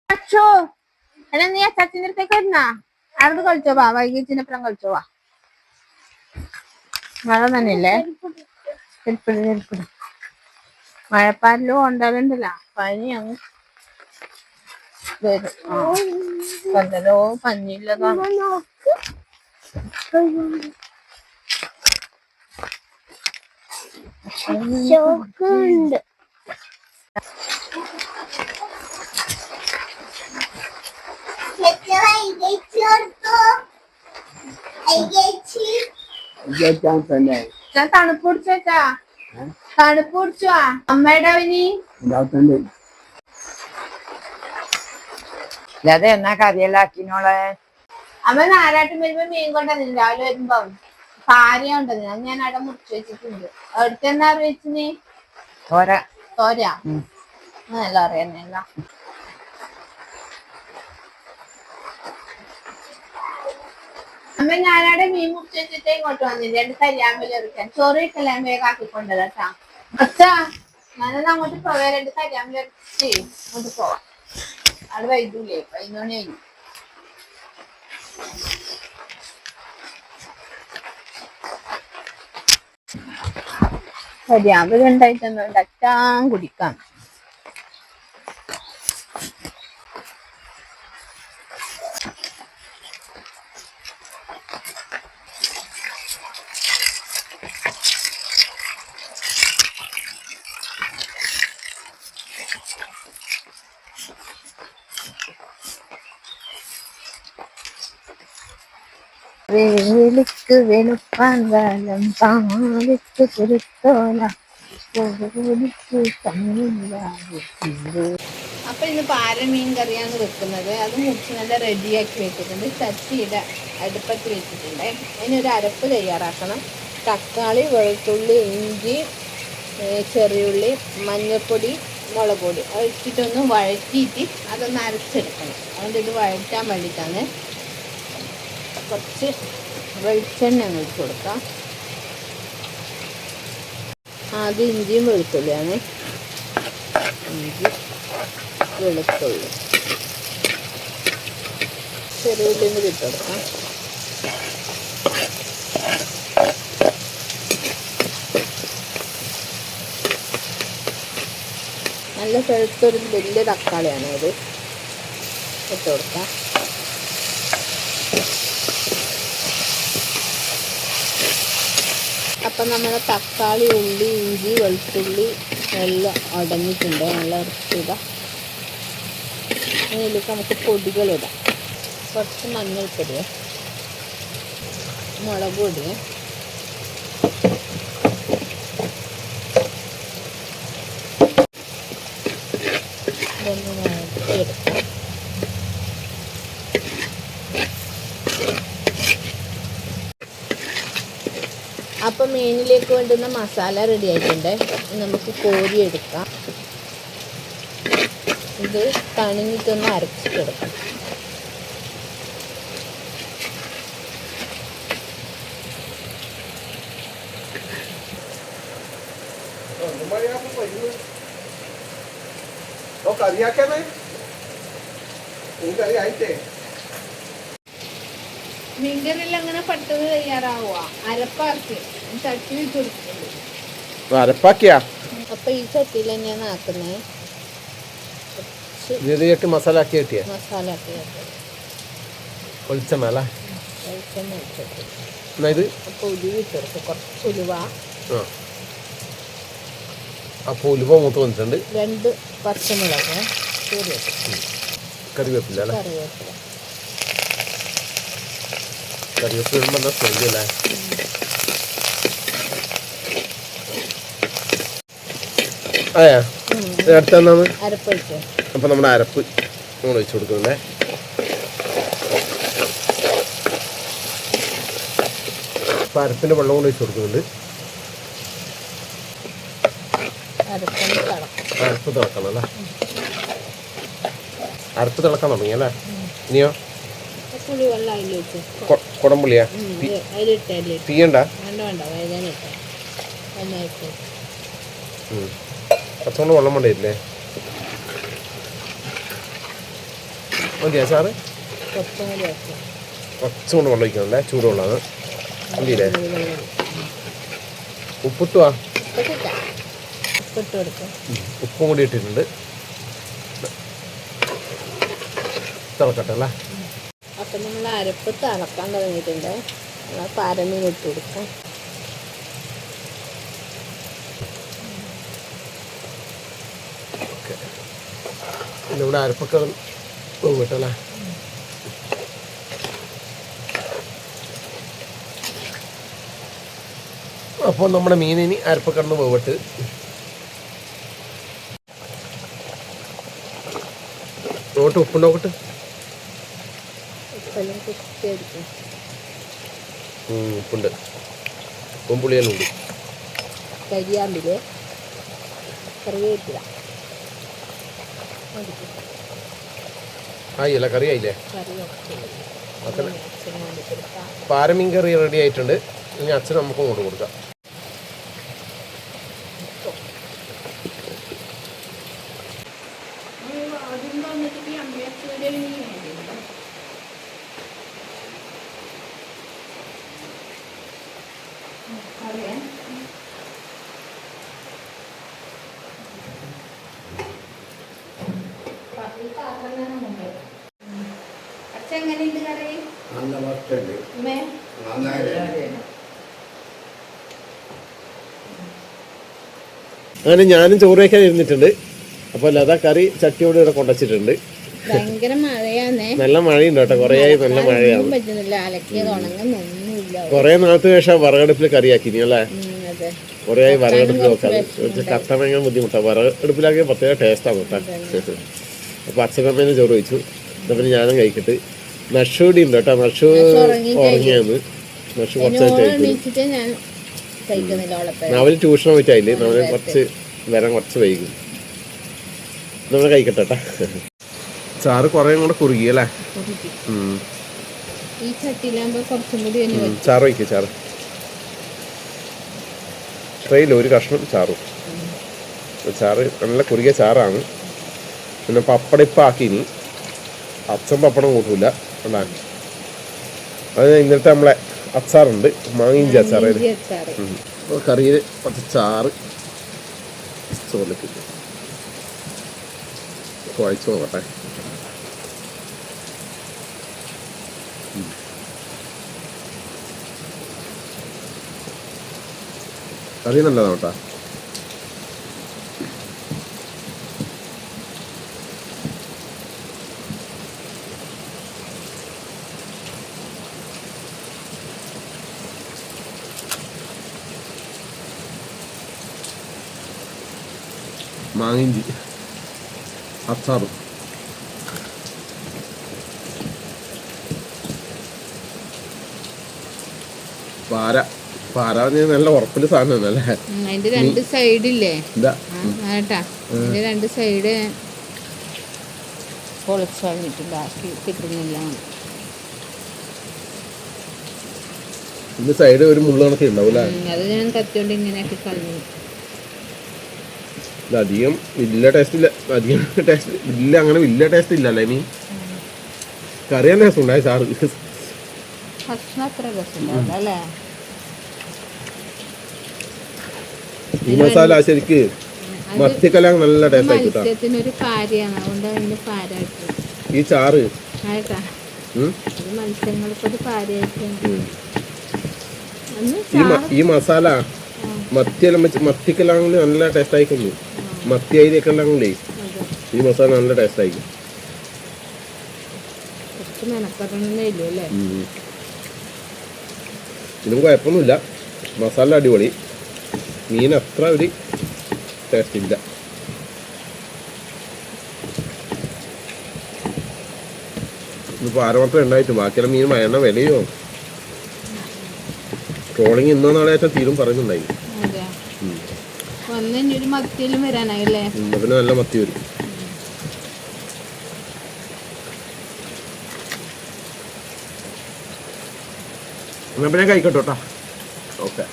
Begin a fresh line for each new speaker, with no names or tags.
അച്ഛോ അല്ല നീ അച്ചാച്ചിന്റെ അടുത്തേക്ക് വരുന്നാ അവിടെ കളിച്ചോ വാ വൈകിട്ടിനപ്പുറം കളിച്ചോ വാ മഴ തന്നെയല്ലേ ചെരുപ്പിട് മഴപ്പാലിലും കൊണ്ടാലുണ്ടല്ല പനി അങ്ങ് വരും കൊണ്ടല്ലോ പനിയില്ലതാണ് ചോക്കുണ്ട് ഞാൻ തണുപ്പ് കുടിച്ചേച്ചാ തണുപ്പ് കുടിച്ചോ അമ്മയുടെ അവനി
അതെ എന്നാ കറിയെല്ലാക്കിനോളെ
അമ്മ നാലാട്ടും വരുമ്പോ മീൻ കൊണ്ടുവന്നില്ല രാവിലെ വരുമ്പോ ഭാര്യ ഉണ്ടെന്ന് അത് ഞാൻ അവിടെ മുറിച്ച് വെച്ചിട്ടുണ്ട് അവിടുത്തെ എന്താ വെച്ചിന് തോര നല്ല അറിയാന്നല്ല അമ്മ ഞാനവിടെ മീൻ മുറിച്ച് വെച്ചിട്ട് ഇങ്ങോട്ട് വന്നില്ല രണ്ട് കരിയാമ്പല എടുക്കാൻ ചോറ് കിട്ടല്ലേ അമ്മയെ കാക്കിക്കൊണ്ടത് കേട്ടാ അച്ഛാ ഞാനൊന്ന് അങ്ങോട്ട് പോവാ രണ്ട് കരിയാമ്പല എടുത്ത് അങ്ങോട്ട് പോവാം അവിടെ വൈകൂലേ 11 മണി കഴിഞ്ഞു കരിയാമ്പല ഉണ്ടായിട്ടൊന്നും അച്ഛാൻ കുടിക്കാം വേലിക്ക് വെളുപ്പാൻ കാലം പാലിക്ക് കുരുത്തോല അപ്പൊ ഇന്ന് പാരമീൻ കറിയാണ് വെക്കുന്നത് അത് മുറിച്ച് നല്ല റെഡിയാക്കി വെച്ചിട്ടുണ്ട് ചട്ടിയുടെ അടുപ്പത്ത് വെച്ചിട്ടുണ്ട് അതിനൊരു അരപ്പ് തയ്യാറാക്കണം തക്കാളി വെളുത്തുള്ളി ഇഞ്ചി ചെറിയുള്ളി മഞ്ഞൾപ്പൊടി മുളക് പൊടി അത് ഇട്ടിട്ടൊന്ന് വഴറ്റിയിട്ട് അതൊന്ന് അരച്ചെടുക്കണം അതുകൊണ്ട് ഇത് വഴറ്റാൻ വേണ്ടിയിട്ടാണ് കുറച്ച് വെളിച്ചെണ്ണ ഒഴിച്ച് കൊടുക്കാം ആദ്യം ഇഞ്ചിയും വെളുത്തുള്ളിയാണ് ഇഞ്ചി വെളുത്തുള്ളി ചെറിയുള്ളിയും കൂടി ഇട്ട് കൊടുക്കാം നല്ല ചെറുത്തൊരു വലിയ തക്കാളിയാണ് ഇത് ഇട്ട് കൊടുക്കാം അപ്പം നമ്മുടെ തക്കാളി ഉള്ളി ഇഞ്ചി വെളുത്തുള്ളി എല്ലാം ഉടഞ്ഞിട്ടുണ്ട് നല്ല ഇറച്ചിട അതിലേക്ക് നമുക്ക് പൊടികളിടാം കുറച്ച് മഞ്ഞൾപ്പൊടിയെ മുളക് പൊടിയെ ഇതൊന്ന് എടുക്കാം അപ്പം മീനിലേക്ക് വേണ്ടുന്ന മസാല റെഡി ആയിട്ടുണ്ട് നമുക്ക് കോരിയെടുക്കാം ഇത് തണിഞ്ഞിട്ടൊന്ന് അരച്ചിട്ടെടുക്കാം മീൻകറിയിൽ അങ്ങനെ പെട്ടെന്ന് തയ്യാറാവുക അരപ്പാക്കി ചട്ടി വെച്ച് കൊടുക്കുന്നുണ്ട്
അരപ്പാക്കിയാ
അപ്പൊ ഈ ചട്ടിയിൽ തന്നെയാണ് ആക്കുന്നത്
മസാല ആക്കി കിട്ടിയ
മസാല ആക്കി
വെളിച്ചെണ്ണ അല്ലേ
വെളിച്ചെണ്ണ ഒഴിച്ചിട്ട്
ഇത്
അപ്പൊ ഉലുവ ഇട്ട് കൊടുക്കും കുറച്ച് ഉലുവ
അപ്പൊ ഉലുവ മൂത്ത് വന്നിട്ടുണ്ട്
2 പച്ചമുളക്
കറിവേപ്പില അല്ലേ
കറിവേപ്പില
കറിവേപ്പില ഇടുമ്പോൾ എന്താ സ്മെല്ലല്ലേ അതെയാ അടുത്താണ്
അരപ്പൊഴിച്ചോ
അപ്പൊ നമ്മുടെ അരപ്പ് നമ്മൾ ഒഴിച്ചു കൊടുക്കുന്നുണ്ടേ അപ്പൊ അരപ്പിന്റെ വെള്ളം കൊണ്ട് ഒഴിച്ചു കൊടുക്കുന്നുണ്ട് അരപ്പ് തിളക്കണം അല്ലേ അരപ്പ് തിളക്കാൻ തുടങ്ങി അല്ലേ ഇനിയോ കുടംപുളിയാ തീയണ്ട പച്ചമുളക് വെള്ളം വേണ്ടിയില്ലേ മതിയാ ചാറ്?
കുറച്ചും കൂടി വെക്കാം.
കുറച്ചുകൊണ്ട് വെള്ളം ഒഴിക്കണല്ലേ, ചൂടുവെള്ളമാണ് ഇല്ലേ? ഉപ്പിട്ടുവാ?
ഉപ്പിട്ട് കൊടുക്കാം.
ഉപ്പും കൂടി ഇട്ടിട്ടുണ്ട്. തിളക്കട്ടെ അല്ലേ?
അപ്പം നമ്മൾ അരപ്പ് തിളക്കാൻ തുടങ്ങിയിട്ടുണ്ട്. നമ്മൾ പാരമീൻ ഇട്ട് കൊടുക്കാം.
പിന്നെ ഇവിടെ അരപ്പൊക്കെ പോകട്ടല്ലേ? അപ്പോൾ നമ്മുടെ മീനിനി അരപ്പൊക്കെ കിടന്ന് പോകട്ട്. നോട്ട് ഉപ്പുണ്ടോക്കട്ട്.
ഉപ്പെല്ലാം കുത്തിയെടുക്കും.
ഉപ്പുണ്ട്, ഉപ്പും പുളിയെല്ലാം ഉണ്ട്.
കരിയാമ്പില് കറിവേപ്പില
ആയില്ല, കറി ആയില്ലേ?
കറി
പാരമീൻ കറി റെഡി ആയിട്ടുണ്ട്. ഇനി അച്ഛനും നമുക്കും കൊണ്ട് കൊടുക്കാം.
എങ്ങനെയുണ്ട് കറി?
അങ്ങനെ ഞാനും ചോറ് വയ്ക്കാൻ ഇരുന്നിട്ടുണ്ട്. അപ്പോൾ ലത കറി ചട്ടിയോട് ഇവിടെ കൊണ്ടുവച്ചിട്ടുണ്ട്.
ഭയങ്കര മഴയാന്നേ.
നല്ല മഴയുണ്ട് കേട്ടോ, കുറേ നല്ല മഴയാണ്.
പറ്റുന്നില്ല, അലക്കിയത് ഉണങ്ങുന്നൊന്നുമില്ല.
കുറേ നാളത്തെ ശേഷം വിറകടുപ്പിൽ കറിയാക്കി അല്ലേ? കുറേ വിറകടുപ്പിൽ നോക്കാം. കത്താൻ ഭയങ്കര ബുദ്ധിമുട്ടാണ്. വിറകടുപ്പിലാക്കിയ പ്രത്യേക ടേസ്റ്റാണ് കേട്ടോ. അപ്പോൾ അച്ഛനമ്മേനെ ചോറ് വെച്ചു. പിന്നെ ഞാനും കഴിക്കട്ട്. നഷൂടി ഉണ്ട് കേട്ടോ. നഷു ഉറങ്ങിയാന്ന്. നഷു കുറച്ചായിട്ട് അവര് ട്യൂഷൻ പോയിട്ടായില്ലേ, നമ്മള് വരാൻ കുറച്ച് വൈകും. നമ്മൾ കഴിക്കട്ടെ കേട്ടാ. ചാറ് കുറേ കൂടെ കുറുകി അല്ലേ? ചാറ് വയ്ക്കുക. ചാറ് ട്രെയിൽ ഒരു കഷ്ണം ചാറും. ചാറ് നല്ല കുറുകിയ ചാറാണ്. പിന്നെ പപ്പടം ഇപ്പം ആക്കിനി. അച്ഛൻ പപ്പടം കൂട്ടൂല അല്ലേ? അത് ഇന്നത്തെ നമ്മളെ അച്ചാറുണ്ട്, മാങ്ങിഞ്ചി അച്ചാറ്. കറിയിൽ കുറച്ച് ചാറ് ചോറിലേക്ക് കുഴച്ച് നോക്കട്ടെ. കറി നല്ലതാണ് കേട്ടോ. മാങ്ങിഞ്ചി അച്ചാറും. പാര പാര നല്ല ഉറപ്പില് സാധനം അല്ലേ?
അതിന്റെ രണ്ട് സൈഡില്ലേ കേട്ടാ, അതിന്റെ രണ്ട് സൈഡ് പൊളിച്ചു കളഞ്ഞിട്ടുണ്ട്, ബാക്കി കിട്ടുന്നില്ല.
ഇതിന്റെ സൈഡ് ഒരു മുള്ള കണക്ക് ഉണ്ടാവും.
അത് ഞാൻ കത്തിയോണ്ട് ഇങ്ങനെയാക്കി കളഞ്ഞു.
അധികം വലിയ ടേസ്റ്റ് ഇല്ല. അധികം ടേസ്റ്റ് ഇല്ല, അങ്ങനെ വലിയ ടേസ്റ്റ് ഇല്ലല്ലേ മീൻ കറി. തന്നെ രസം ഉണ്ടായി സാറ്. ഈ മസാല ശരിക്ക് മത്തിക്കലാ നല്ല ടേസ്റ്റ് ആയിട്ടാ. ഈ ചാറ് ഈ മസാല മത്തിയെല്ലാം വെച്ച് മത്തിക്കെല്ലാം നല്ല ടേസ്റ്റ് ആയിക്കൊള്ളു. മത്തി അരിയൊക്കെ ഉണ്ടെങ്കിലേ ഈ മസാല നല്ല ടേസ്റ്റ് ആയിരിക്കും. ഇതിനും കുഴപ്പമൊന്നുമില്ല, മസാല അടിപൊളി. മീൻ അത്ര ഒരു ടേസ്റ്റ് ഇല്ല. ഇന്നിപ്പോൾ ആരമാത്രം ഉണ്ടായിട്ട് ബാക്കിയുള്ള മീൻ മഴ വിലയോ ട്രോളിങ് ഇന്നോ നാളെ ആയിട്ട് തീരും പറയുന്നുണ്ടായി. പിന്നെ നല്ല മത്തി വരും. എന്നാ പിന്നെ കഴിക്കട്ടോ. ഓക്കെ.